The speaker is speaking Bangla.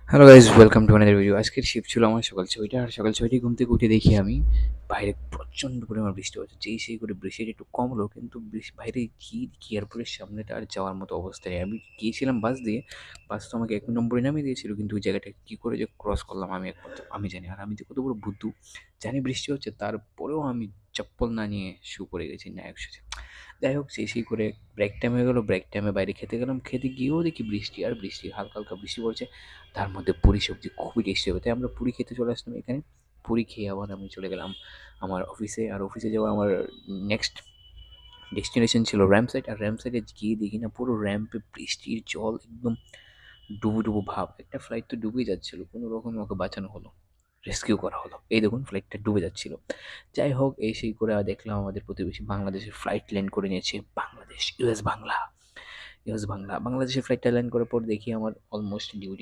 Hello guys, welcome to another video. আজকের শিফট ছিল আমার সকাল ৬টা, আর সকাল ৬টায় ঘুম থেকে উঠে দেখি আমি বাইরে প্রচণ্ড পরিমাণ বৃষ্টি হচ্ছে। যেই সেই করে বৃষ্টিটা একটু কমলো, কিন্তু বাইরে কি এয়ারপোর্টের সামনেটা আর যাওয়ার মতো অবস্থা নেই। আমি গিয়েছিলাম বাস দিয়ে, বাস তো আমাকে ১ নম্বরে নামিয়ে দিয়েছিল, কিন্তু ওই জায়গাটা কী করে যে ক্রস করলাম একমাত্র আমি জানি। আর আমি যে কত বড় বুদ্ধু, জানি বৃষ্টি হচ্ছে, তারপরেও আমি চপ্পল না নিয়ে শু পরে গেছি নায়ক সেজে। যাই হোক, সেই করে ব্রেক টাইম হয়ে গেল। ব্রেক টাইমে বাইরে খেতে গেলাম। খেতে গিয়েও দেখি বৃষ্টি আর বৃষ্টি, হালকা হালকা বৃষ্টি পড়ছে। তার মধ্যে পুরি সবজি খুবই টেস্টি হবে, তাই আমরা পুরি খেতে চলে আসলাম এখানে। পুরি খেয়ে আবার আমি চলে গেলাম আমার অফিসে। আর অফিসে যাওয়া আমার নেক্সট ডেস্টিনেশন ছিল র্যাম্প সাইড। আর র্যাম্প সাইডে গিয়ে দেখি না, পুরো র্যাম্পে বৃষ্টির জল একদম ডুবো ডুবো ভাব। একটা ফ্লাইট তো ডুবেই যাচ্ছিল, কোনো রকমে ওকে বাঁচানো হলো, রেস্কিউ করা হলো। এই দেখুন, ফ্লাইটটা ডুবে যাচ্ছিল। যাই হোক, এই সেই করে দেখলাম আমাদের প্রতিবেশী বাংলাদেশের ফ্লাইট ল্যান্ড করে নিয়েছে। বাংলাদেশ, ইউএস বাংলা, বাংলাদেশের ফ্লাইটটা ল্যান্ড করার পর দেখি আমার অলমোস্ট ডিউটি